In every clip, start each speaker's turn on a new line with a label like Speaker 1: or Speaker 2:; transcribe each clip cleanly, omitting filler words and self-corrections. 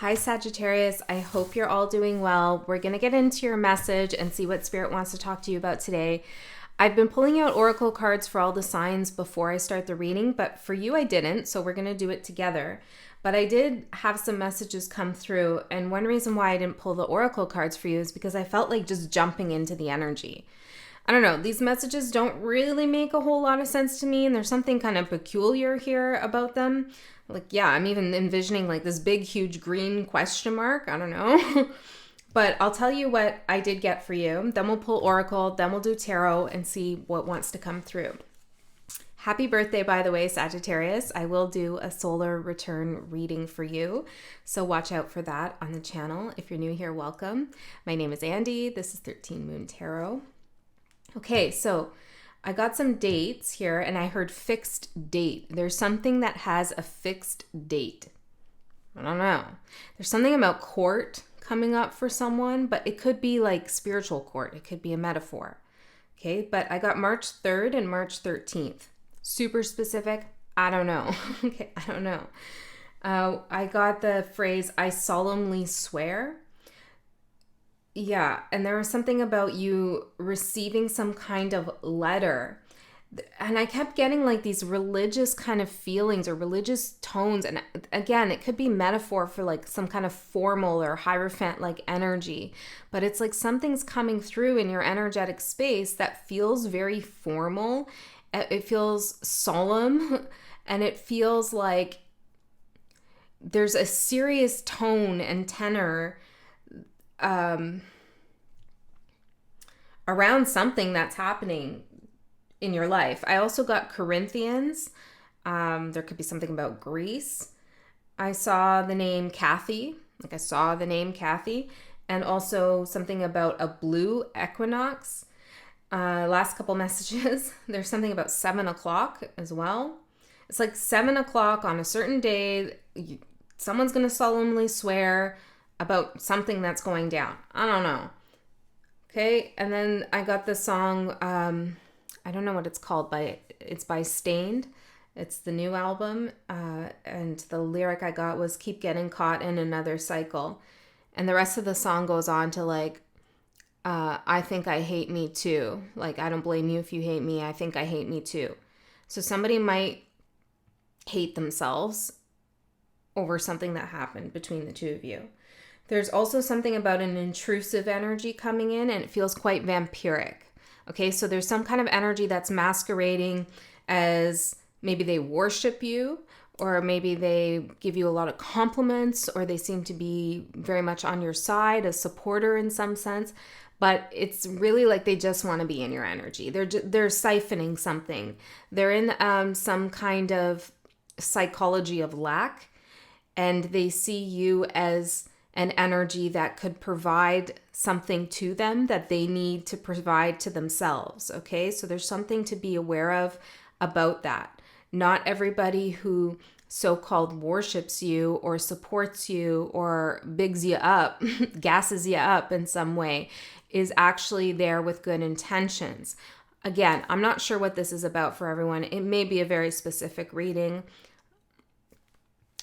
Speaker 1: Hi, Sagittarius. I hope you're all doing well. We're going to get into your message and see what Spirit wants to talk to you about today. I've been pulling out oracle cards for all the signs before I start the reading, but for you, I didn't, so we're going to do it together. But I did have some messages come through, and one reason why I didn't pull the oracle cards for you is because I felt like just jumping into the energy. I don't know, these messages don't really make a whole lot of sense to me, and there's something kind of peculiar here about them. Like, yeah, I'm even envisioning like this big, huge green question mark. I don't know. But I'll tell you what I did get for you. Then we'll pull oracle, then we'll do tarot and see what wants to come through. Happy birthday, by the way, Sagittarius. I will do a solar return reading for you, so watch out for that on the channel. If you're new here, welcome. My name is Andy. This is 13 Moon Tarot. Okay, so I got some dates here and I heard fixed date. There's something that has a fixed date. I don't know. There's something about court coming up for someone, but it could be like spiritual court. It could be a metaphor. Okay, but I got March 3rd and March 13th. Super specific. I don't know. Okay, I don't know. I got the phrase, I solemnly swear. Yeah, and there was something about you receiving some kind of letter. And I kept getting like these religious kind of feelings or religious tones. And again, it could be metaphor for like some kind of formal or hierophant like energy. But it's like something's coming through in your energetic space that feels very formal. It feels solemn. And it feels like there's a serious tone and tenor around something that's happening in your life. I also got Corinthians. There could be something about Greece. I saw the name Kathy. And also something about a blue equinox. Last couple messages. There's something about 7 o'clock as well. It's like 7 o'clock on a certain day. Someone's going to solemnly swear about something that's going down. I don't know. Okay, and then I got the song, I don't know what it's called, but it's by Stained. It's the new album, and the lyric I got was keep getting caught in another cycle. And the rest of the song goes on to like, I think I hate me too. Like, I don't blame you if you hate me. I think I hate me too. So somebody might hate themselves over something that happened between the two of you. There's also something about an intrusive energy coming in, and it feels quite vampiric. Okay, so there's some kind of energy that's masquerading as maybe they worship you, or maybe they give you a lot of compliments, or they seem to be very much on your side, a supporter in some sense. But it's really like they just want to be in your energy. They're siphoning something. They're in some kind of psychology of lack, and they see you as an energy that could provide something to them that they need to provide to themselves, okay? So there's something to be aware of about that. Not everybody who so-called worships you or supports you or bigs you up, gasses you up in some way, is actually there with good intentions. Again, I'm not sure what this is about for everyone. It may be a very specific reading.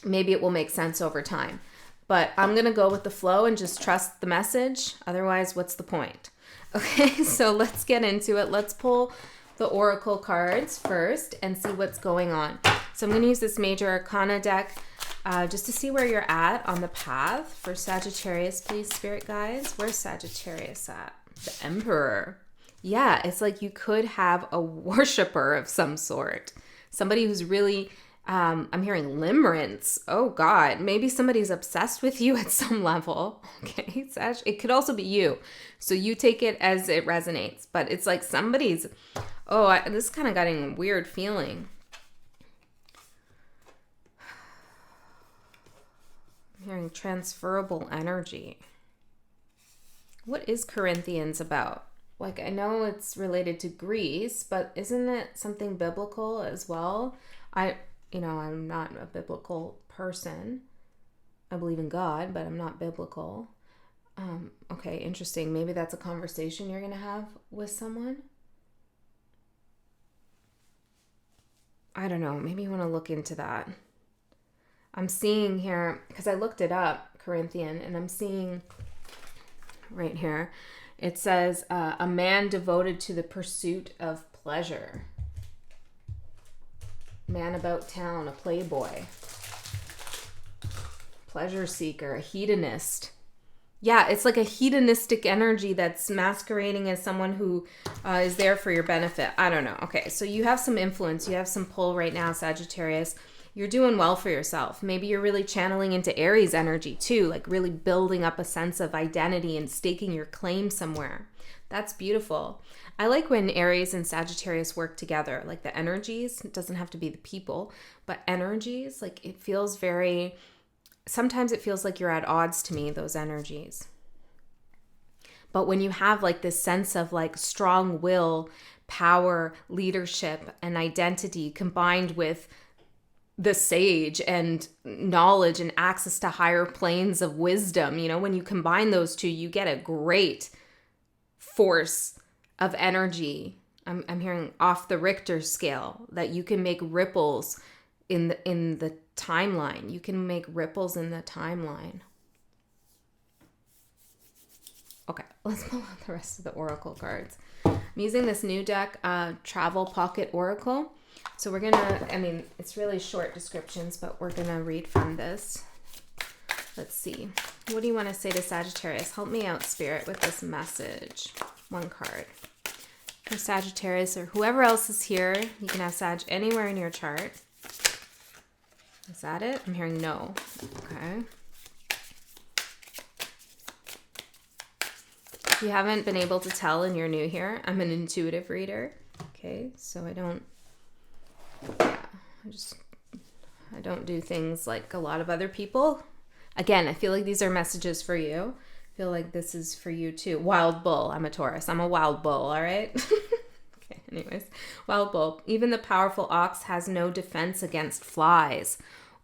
Speaker 1: Maybe it will make sense over time. But I'm going to go with the flow and just trust the message. Otherwise, what's the point? Okay, so let's get into it. Let's pull the oracle cards first and see what's going on. So I'm going to use this Major Arcana deck just to see where you're at on the path. For Sagittarius, please, Spirit Guides. Where's Sagittarius at? The Emperor. Yeah, it's like you could have a worshiper of some sort. Somebody who's really... I'm hearing limerence. Oh God, maybe somebody's obsessed with you at some level. Okay, it could also be you. So you take it as it resonates. But it's like somebody's, this is kind of getting a weird feeling. I'm hearing transferable energy. What is Corinthians about? Like, I know it's related to Greece, but isn't it something biblical as well? I'm not a biblical person. I believe in God, but I'm not biblical. Okay, interesting. Maybe that's a conversation you're going to have with someone. I don't know. Maybe you want to look into that. I'm seeing here, because I looked it up, Corinthian, and I'm seeing right here, it says a man devoted to the pursuit of pleasure. Man about town, a playboy. Pleasure seeker, a hedonist. Yeah, it's like a hedonistic energy that's masquerading as someone who is there for your benefit. I don't know. Okay, so you have some influence. You have some pull right now, Sagittarius. You're doing well for yourself. Maybe you're really channeling into Aries energy too, like really building up a sense of identity and staking your claim somewhere. That's beautiful. I like when Aries and Sagittarius work together, like the energies. It doesn't have to be the people, but energies, like it feels very... Sometimes it feels like you're at odds to me, those energies. But when you have like this sense of like strong will, power, leadership, and identity combined with the sage and knowledge and access to higher planes of wisdom, you know, when you combine those two, you get a great force of energy. I'm hearing off the Richter scale that you can make ripples in the timeline. You can make ripples in the timeline. Okay, let's pull out the rest of the oracle cards. I'm using this new deck, Travel Pocket Oracle. So we're gonna, I mean, it's really short descriptions, but we're gonna read from this. Let's see. What do you want to say to Sagittarius? Help me out, Spirit, with this message. One card. For Sagittarius or whoever else is here, you can have Sag anywhere in your chart. Is that it? I'm hearing no. Okay. If you haven't been able to tell and you're new here, I'm an intuitive reader. Okay, so I don't do things like a lot of other people. Again, I feel like these are messages for you. I feel like this is for you too. Wild bull. I'm a Taurus. I'm a wild bull, all right? Okay, anyways. Wild bull. Even the powerful ox has no defense against flies.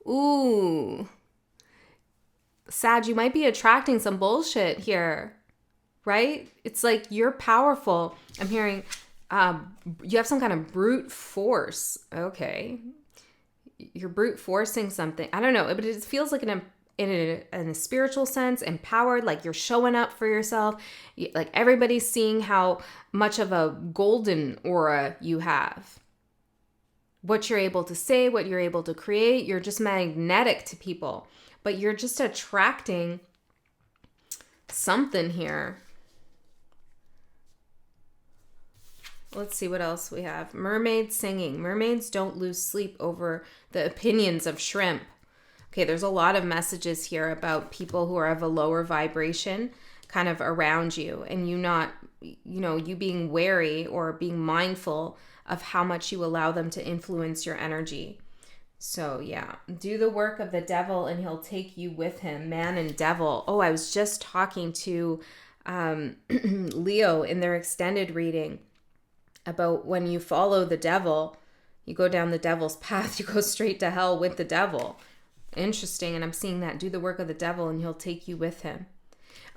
Speaker 1: Ooh. Sag, you might be attracting some bullshit here, right? It's like you're powerful. I'm hearing you have some kind of brute force. Okay. You're brute forcing something. I don't know, but it feels like in a spiritual sense, empowered, like you're showing up for yourself. Like everybody's seeing how much of a golden aura you have. What you're able to say, what you're able to create. You're just magnetic to people, but you're just attracting something here. Let's see what else we have. Mermaids singing. Mermaids don't lose sleep over the opinions of shrimp. Okay, there's a lot of messages here about people who are of a lower vibration kind of around you, and you being wary or being mindful of how much you allow them to influence your energy. So yeah, do the work of the devil and he'll take you with him. Man and devil. Oh, I was just talking to Leo in their extended reading about when you follow the devil, you go down the devil's path, you go straight to hell with the devil. Interesting. And I'm seeing that. Do the work of the devil and he'll take you with him.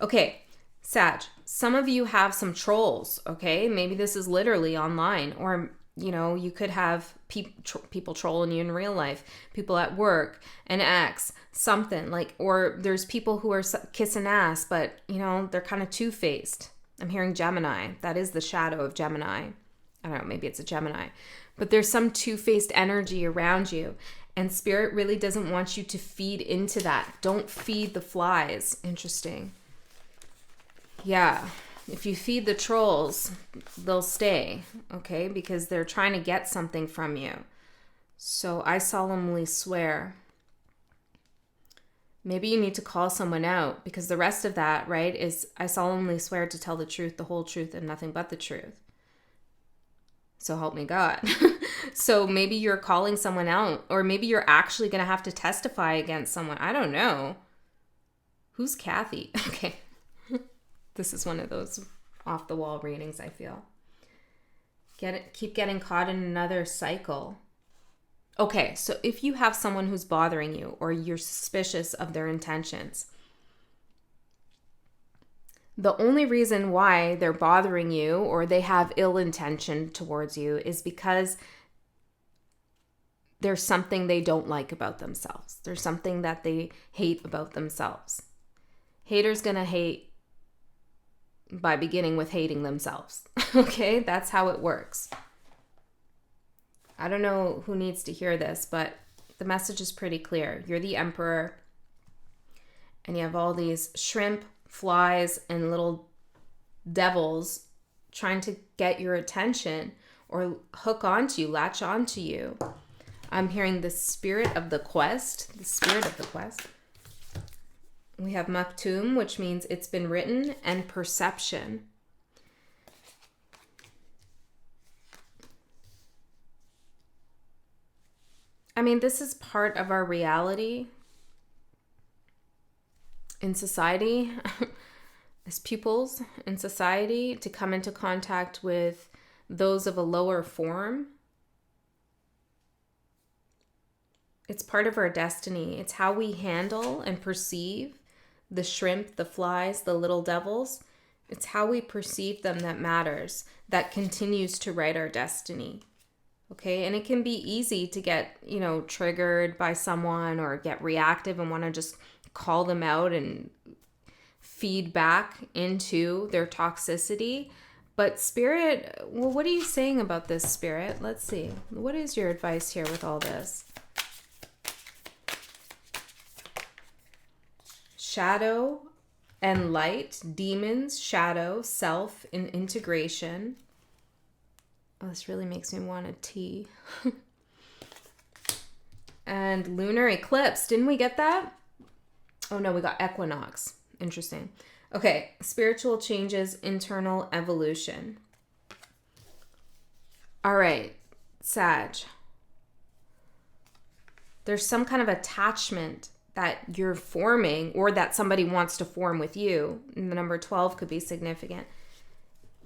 Speaker 1: Okay, Sag, some of you have some trolls, okay? Maybe this is literally online, or, you could have people trolling you in real life, people at work, an ex, something like, or there's people who are kissing ass, but, they're kind of two-faced. I'm hearing Gemini. That is the shadow of Gemini. I don't know, maybe it's a Gemini, but there's some two-faced energy around you. And Spirit really doesn't want you to feed into that. Don't feed the flies. Interesting. Yeah. If you feed the trolls, they'll stay, okay? Because they're trying to get something from you. So I solemnly swear. Maybe you need to call someone out, because the rest of that, right, is I solemnly swear to tell the truth, the whole truth, and nothing but the truth. So help me God. So maybe you're calling someone out, or maybe you're actually going to have to testify against someone. I don't know. Who's Kathy? Okay. This is one of those off the wall readings, I feel. Keep getting caught in another cycle. Okay, so if you have someone who's bothering you or you're suspicious of their intentions, the only reason why they're bothering you or they have ill intention towards you is because there's something they don't like about themselves. There's something that they hate about themselves. Haters gonna hate by beginning with hating themselves. Okay, that's how it works. I don't know who needs to hear this, but the message is pretty clear. You're the emperor, and you have all these shrimp, flies, and little devils trying to get your attention or hook onto you, latch onto you. I'm hearing the spirit of the quest. The spirit of the quest. We have maktum, which means it's been written, and perception. I mean, this is part of our reality in society, as pupils in society, to come into contact with those of a lower form. It's part of our destiny. It's how we handle and perceive the shrimp, the flies, the little devils. It's how we perceive them that matters, that continues to write our destiny. Okay, and it can be easy to get, triggered by someone or get reactive and want to just call them out and feed back into their toxicity. But Spirit, well, what are you saying about this, Spirit? Let's see. What is your advice here with all this? Shadow and light, demons, shadow, self, and integration. Oh, this really makes me want a tea. And lunar eclipse. Didn't we get that? Oh no, we got equinox. Interesting. Okay, spiritual changes, internal evolution. All right, Sag. There's some kind of attachment that you're forming or that somebody wants to form with you. And the number 12 could be significant.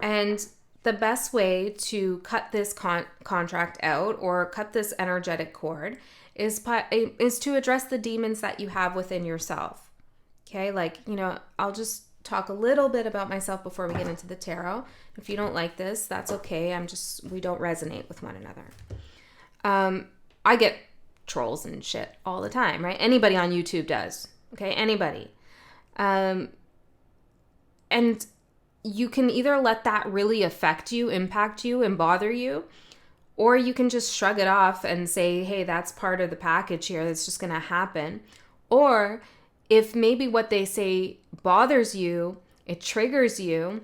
Speaker 1: And the best way to cut this contract out or cut this energetic cord is to address the demons that you have within yourself. Okay, I'll just talk a little bit about myself before we get into the tarot. If you don't like this, that's okay. We don't resonate with one another. I get trolls and shit all the time, right? Anybody on YouTube does. Okay, anybody. And you can either let that really affect you, impact you, and bother you, or you can just shrug it off and say, hey, that's part of the package here. That's just going to happen. Or if maybe what they say bothers you, it triggers you,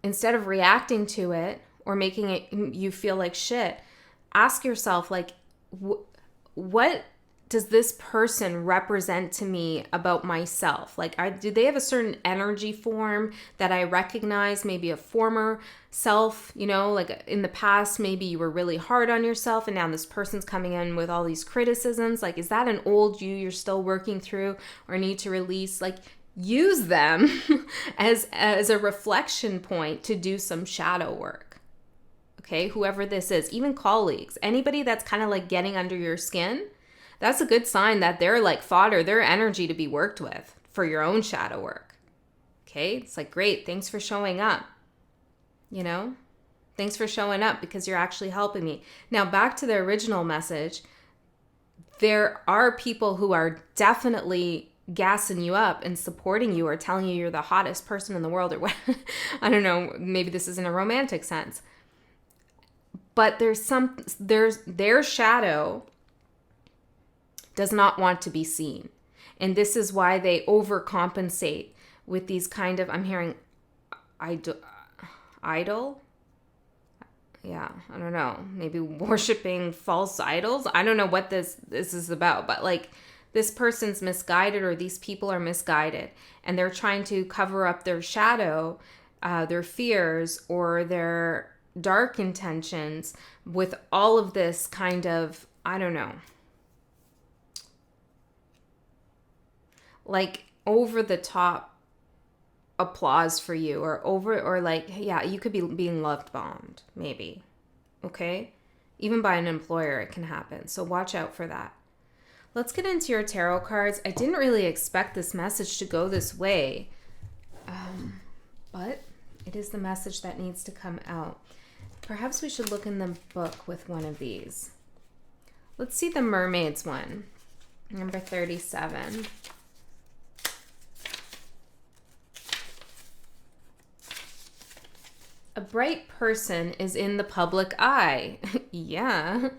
Speaker 1: instead of reacting to it or making you feel like shit, ask yourself, what does this person represent to me about myself? Do they have a certain energy form that I recognize? Maybe a former self, in the past, maybe you were really hard on yourself and now this person's coming in with all these criticisms. Is that an old you you're still working through or need to release? Use them as a reflection point to do some shadow work. Okay, whoever this is, even colleagues, anybody that's kind of getting under your skin, that's a good sign that they're fodder, they're energy to be worked with for your own shadow work. Okay? It's great. Thanks for showing up. Thanks for showing up because you're actually helping me. Now, back to the original message. There are people who are definitely gassing you up and supporting you or telling you you're the hottest person in the world or what. I don't know. Maybe this is in a romantic sense. But there's their shadow does not want to be seen. And this is why they overcompensate with these kind of, I'm hearing idol? Yeah, I don't know. Maybe worshiping false idols? I don't know what this is about, but this person's misguided or these people are misguided and they're trying to cover up their shadow, their fears or their dark intentions with all of this kind of, I don't know, over the top applause for you you could be being love bombed maybe. Okay, even by an employer it can happen, so watch out for that. Let's get into your tarot cards. I didn't really expect this message to go this way, but it is the message that needs to come out. Perhaps we should look in the book with one of these. Let's see the mermaids one. Number 37. A bright person is in the public eye. Yeah.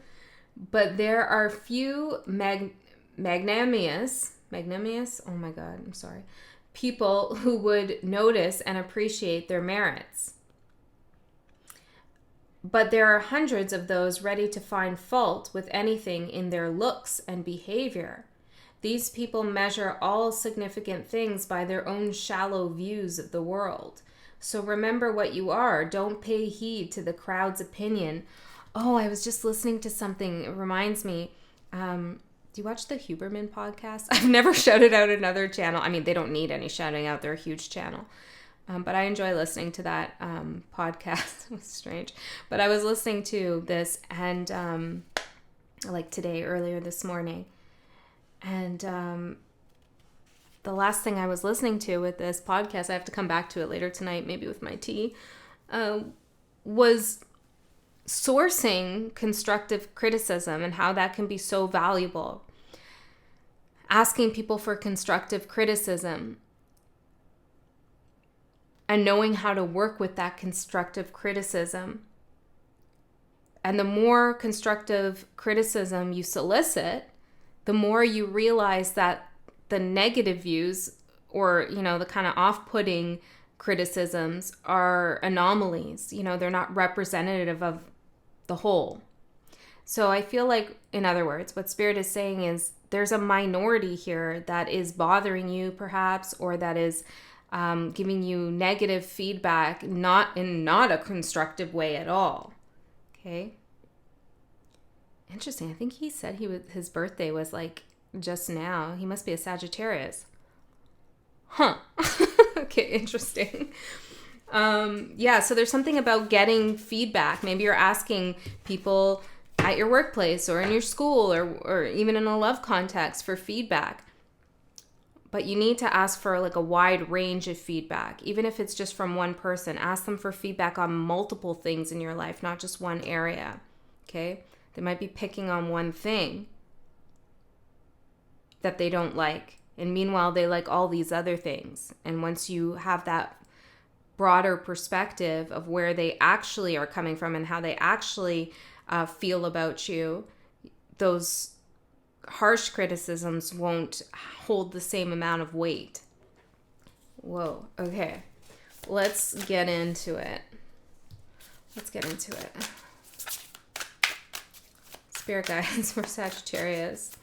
Speaker 1: But there are few magnanimous, oh my God, I'm sorry, people who would notice and appreciate their merits. But there are hundreds of those ready to find fault with anything in their looks and behavior. These people measure all significant things by their own shallow views of the world. So remember what you are. Don't pay heed to the crowd's opinion. Oh, I was just listening to something. It reminds me. Do you watch the Huberman podcast? I've never shouted out another channel. I mean, they don't need any shouting out. They're a huge channel. But I enjoy listening to that podcast. It was strange. But I was listening to this and like today, earlier this morning. And the last thing I was listening to with this podcast, I have to come back to it later tonight, maybe with my tea, was sourcing constructive criticism and how that can be so valuable. Asking people for constructive criticism and knowing how to work with that constructive criticism. And the more constructive criticism you solicit, the more you realize that the negative views or, the kind of off-putting criticisms are anomalies. They're not representative of the whole. So I feel like, in other words, what Spirit is saying is there's a minority here that is bothering you perhaps, or that is giving you negative feedback, not a constructive way at all. Okay. Interesting. I think he said his birthday was like just now. He must be a Sagittarius. Huh. Okay, interesting. Yeah, so there's something about getting feedback. Maybe you're asking people at your workplace or in your school or even in a love context for feedback. But you need to ask for like a wide range of feedback. Even if it's just from one person, ask them for feedback on multiple things in your life, not just one area. Okay? They might be picking on one thing that they don't like. And meanwhile, they like all these other things. And once you have that broader perspective of where they actually are coming from and how they actually feel about you, those harsh criticisms won't hold the same amount of weight. Whoa. Okay. Let's get into it. Spirit guides for Sagittarius.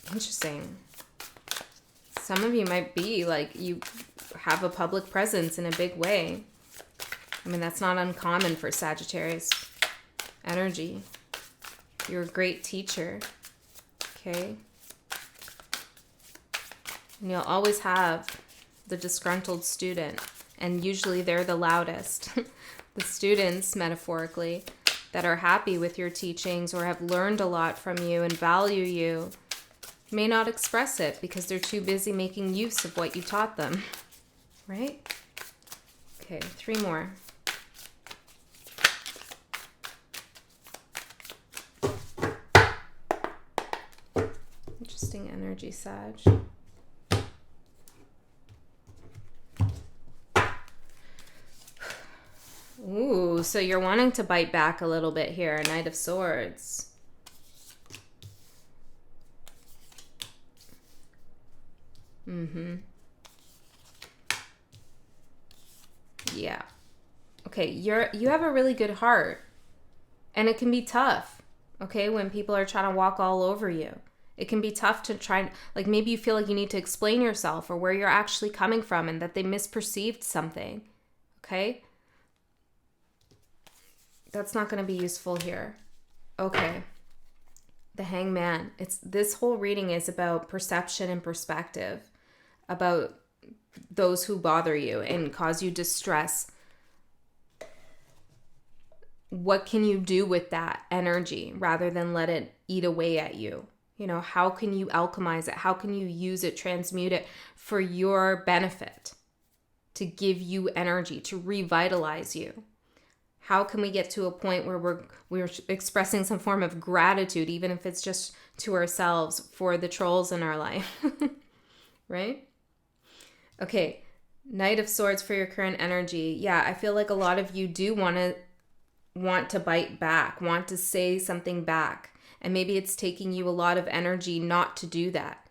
Speaker 1: Interesting. Some of you might be like, you have a public presence in a big way. I mean, that's not uncommon for Sagittarius energy. You're a great teacher. Okay? And you'll always have the disgruntled student. And usually they're the loudest. The students, metaphorically, that are happy with your teachings or have learned a lot from you and value you may not express it because they're too busy making use of what you taught them. Right? Okay, 3 more. Interesting energy, Sag. Ooh, so you're wanting to bite back a little bit here, Knight of Swords. Yeah. Okay, you have a really good heart. And it can be tough, okay, when people are trying to walk all over you. It can be tough to try, like maybe you feel like you need to explain yourself or where you're actually coming from and that they misperceived something, okay? That's not going to be useful here. Okay. The Hangman. This whole reading is about perception and perspective, about those who bother you and cause you distress. What can you do with that energy rather than let it eat away at you? How can you alchemize it? How can you use it, transmute it for your benefit, to give you energy, to revitalize you? How can we get to a point where we're expressing some form of gratitude, even if it's just to ourselves, for the trolls in our life? Right? Okay, Knight of Swords for your current energy. Yeah, I feel like a lot of you do want to bite back, want to say something back. And maybe it's taking you a lot of energy not to do that.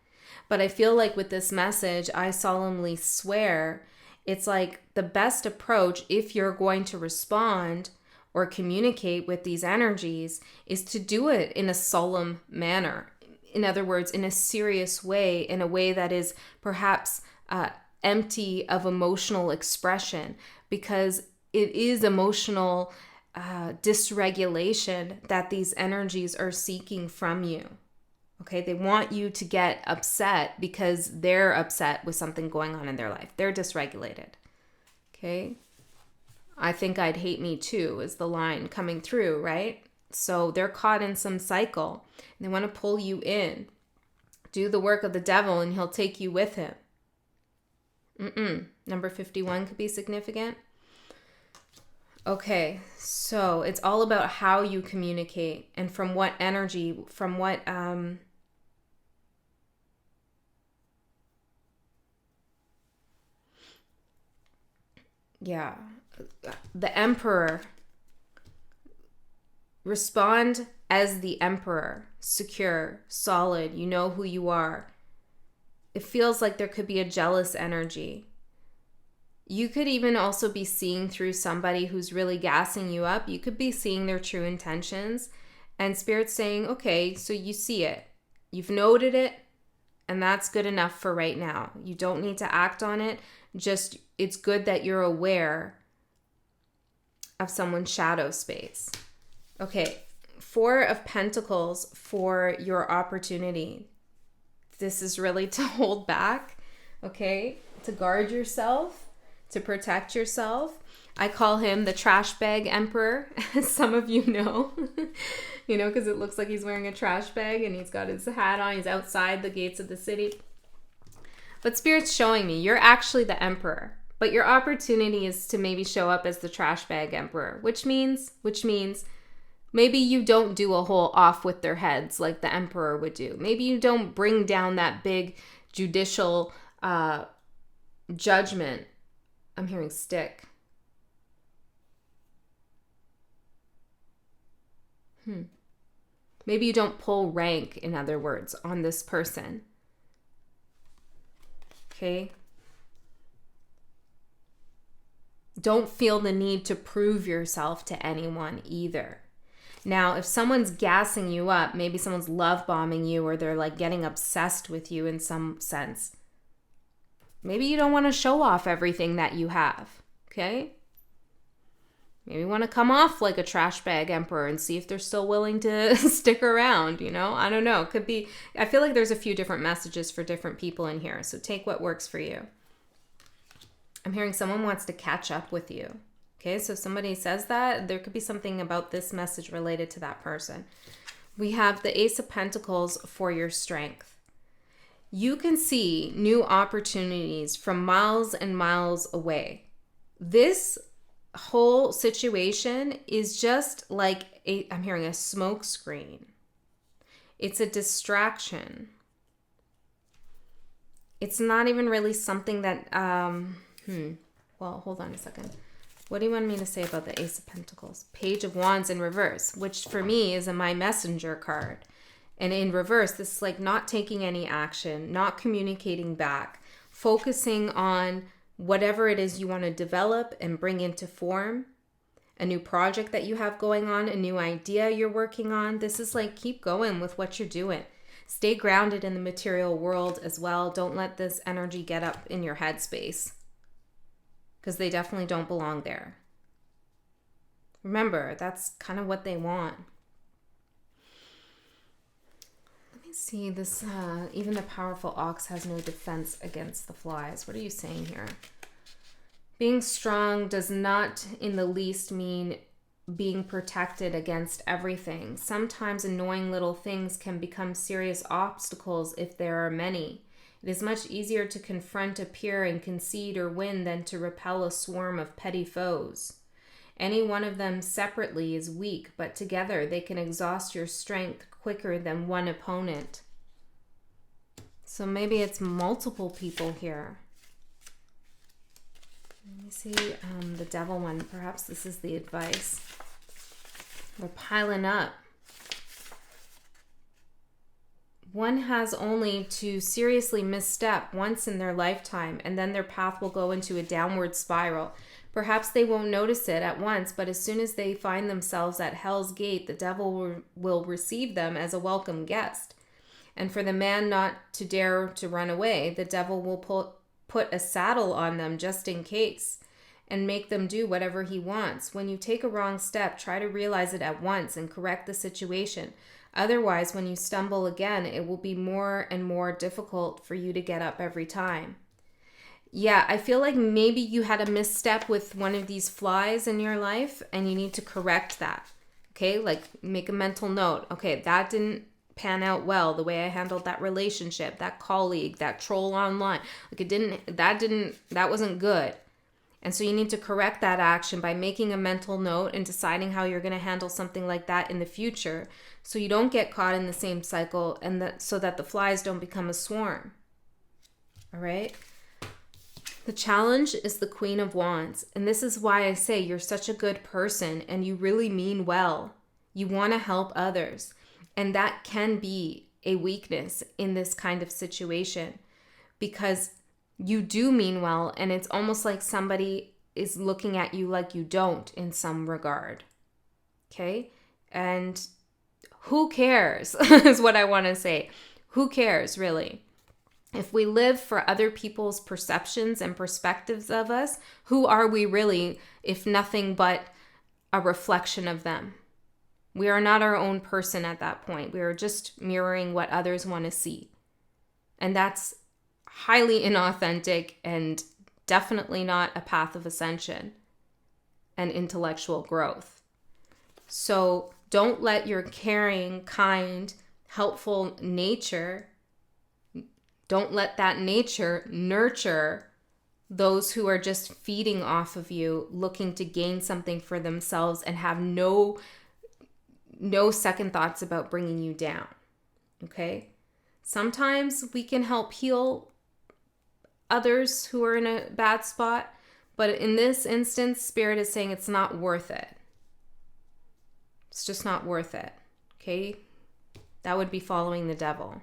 Speaker 1: But I feel like with this message, I solemnly swear, it's like the best approach if you're going to respond or communicate with these energies is to do it in a solemn manner. In other words, in a serious way, in a way that is perhaps empty of emotional expression, because it is emotional dysregulation that these energies are seeking from you. Okay, they want you to get upset because they're upset with something going on in their life. They're dysregulated. Okay, I think I'd hate me too is the line coming through, right? So they're caught in some cycle and they want to pull you in. Do the work of the devil and he'll take you with him. Number 51 could be significant. Okay, so it's all about how you communicate and from what energy, from what the Emperor. Respond as the Emperor, secure, solid, you know who you are. It feels like there could be a jealous energy. You could even also be seeing through somebody who's really gassing you up. You could be seeing their true intentions, and Spirit's saying, okay, so you see it. You've noted it, and that's good enough for right now. You don't need to act on it. Just, it's good that you're aware of someone's shadow space. Okay, 4 of Pentacles for your opportunity. This is really to hold back, okay? To guard yourself, to protect yourself. I call him the trash bag emperor, as some of you know. You know, because it looks like he's wearing a trash bag and he's got his hat on. He's outside the gates of the city. But Spirit's showing me you're actually the emperor. But your opportunity is to maybe show up as the trash bag emperor, which means maybe you don't do a whole off with their heads like the emperor would do. Maybe you don't bring down that big judicial judgment. I'm hearing stick. Maybe you don't pull rank, in other words, on this person. Okay? Don't feel the need to prove yourself to anyone either. Now, if someone's gassing you up, maybe someone's love bombing you or they're like getting obsessed with you in some sense. Maybe you don't want to show off everything that you have, okay? Maybe you want to come off like a trash bag emperor and see if they're still willing to stick around, you know? I don't know. Could be, I feel like there's a few different messages for different people in here, so take what works for you. I'm hearing someone wants to catch up with you. Okay, so if somebody says that, there could be something about this message related to that person. We have the Ace of Pentacles for your strength. You can see new opportunities from miles and miles away. This whole situation is just like I'm hearing a smoke screen. It's a distraction. It's not even really something that, well, hold on a second. What do you want me to say about the Ace of Pentacles? Page of Wands in reverse, which for me is my messenger card. And in reverse, this is like not taking any action, not communicating back, focusing on whatever it is you want to develop and bring into form, a new project that you have going on, a new idea you're working on. This is like keep going with what you're doing. Stay grounded in the material world as well. Don't let this energy get up in your headspace, because they definitely don't belong there. Remember, that's kind of what they want. Let me see this. Even the powerful ox has no defense against the flies. What are you saying here? Being strong does not in the least mean being protected against everything. Sometimes annoying little things can become serious obstacles if there are many. It is much easier to confront a peer and concede or win than to repel a swarm of petty foes. Any one of them separately is weak, but together they can exhaust your strength quicker than one opponent. So maybe it's multiple people here. Let me see the devil one. Perhaps this is the advice. They're piling up. One has only to seriously misstep once in their lifetime, and then their path will go into a downward spiral. Perhaps they won't notice it at once, but as soon as they find themselves at hell's gate, the devil will receive them as a welcome guest. And for the man not to dare to run away, the devil will put a saddle on them just in case and make them do whatever he wants. When you take a wrong step, try to realize it at once and correct the situation. Otherwise, when you stumble again, it will be more and more difficult for you to get up every time. Yeah, I feel like maybe you had a misstep with one of these flies in your life and you need to correct that. Okay, like make a mental note. Okay, that didn't pan out well, the way I handled that relationship, that colleague, that troll online. Like that wasn't good. And so you need to correct that action by making a mental note and deciding how you're going to handle something like that in the future so you don't get caught in the same cycle and so that the flies don't become a swarm. All right? The challenge is the Queen of Wands. And this is why I say you're such a good person and you really mean well. You want to help others. And that can be a weakness in this kind of situation because you do mean well and it's almost like somebody is looking at you like you don't in some regard. Okay? And who cares is what I want to say. Who cares, really? If we live for other people's perceptions and perspectives of us, who are we really if nothing but a reflection of them? We are not our own person at that point. We are just mirroring what others want to see. And that's highly inauthentic and definitely not a path of ascension and intellectual growth. So don't let your caring, kind, helpful nature, don't let that nature nurture those who are just feeding off of you, looking to gain something for themselves and have no second thoughts about bringing you down. Okay? Sometimes we can help heal others who are in a bad spot, but in this instance, Spirit is saying it's not worth it. It's just not worth it. Okay? That would be following the devil.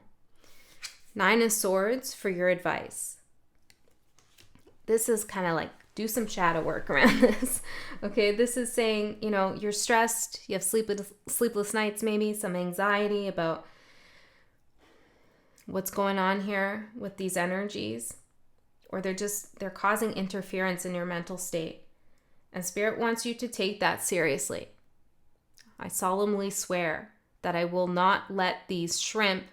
Speaker 1: 9 of Swords for your advice. This is kind of like do some shadow work around this. Okay, this is saying, you're stressed, you have sleepless nights, maybe some anxiety about what's going on here with these energies, or they're causing interference in your mental state. And Spirit wants you to take that seriously. I solemnly swear that I will not let these shrimp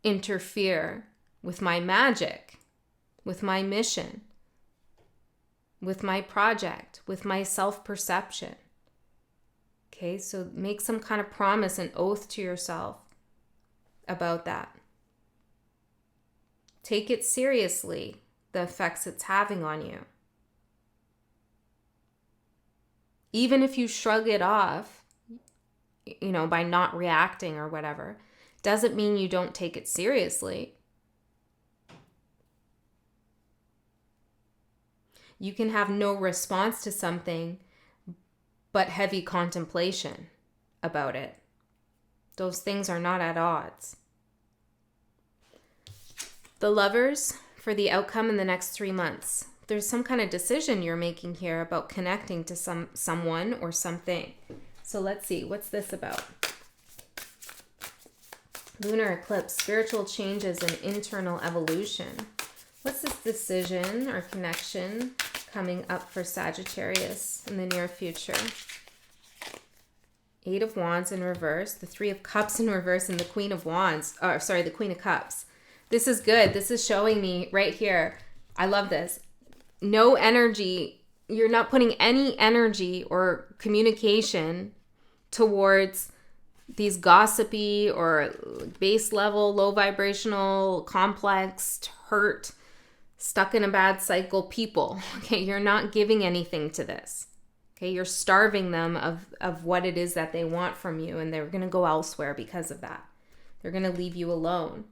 Speaker 1: interfere with my magic, with my mission, with my project, with my self-perception. Okay, so make some kind of promise and oath to yourself about that. Take it seriously, the effects it's having on you. Even if you shrug it off, by not reacting or whatever, doesn't mean you don't take it seriously. You can have no response to something but heavy contemplation about it. Those things are not at odds. The Lovers for the outcome in the next 3 months. There's some kind of decision you're making here about connecting to someone or something. So let's see, what's this about? Lunar eclipse, spiritual changes and internal evolution. What's this decision or connection coming up for Sagittarius in the near future? 8 of Wands in reverse, the 3 of Cups in reverse, and the Queen of Wands. The Queen of Cups. This is good. This is showing me right here. I love this. No energy. You're not putting any energy or communication towards these gossipy or base level, low vibrational, complex, hurt, stuck in a bad cycle people. Okay, you're not giving anything to this. Okay, you're starving them of what it is that they want from you, and they're going to go elsewhere because of that. They're going to leave you alone.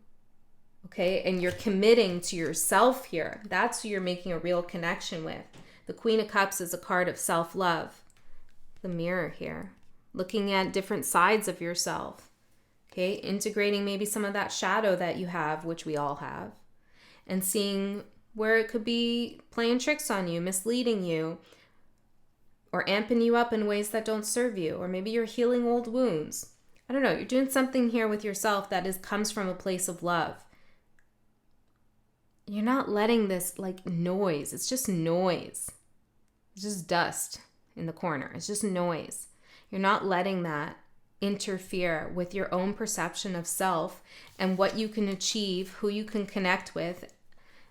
Speaker 1: Okay, and you're committing to yourself here. That's who you're making a real connection with. The Queen of Cups is a card of self-love. The Mirror here. Looking at different sides of yourself. Okay, integrating maybe some of that shadow that you have, which we all have. And seeing where it could be playing tricks on you, misleading you, or amping you up in ways that don't serve you. Or maybe you're healing old wounds. I don't know. You're doing something here with yourself that comes from a place of love. You're not letting this like noise. It's just noise. It's just dust in the corner. It's just noise. You're not letting that interfere with your own perception of self and what you can achieve, who you can connect with,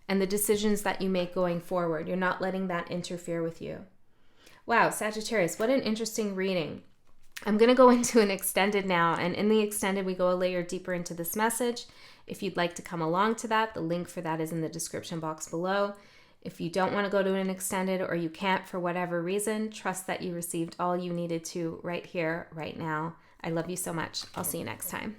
Speaker 1: and the decisions that you make going forward. You're not letting that interfere with you. Wow, Sagittarius, what an interesting reading. I'm going to go into an extended now, and in the extended, we go a layer deeper into this message. If you'd like to come along to that, the link for that is in the description box below. If you don't want to go to an extended or you can't for whatever reason, trust that you received all you needed to right here, right now. I love you so much. I'll see you next time.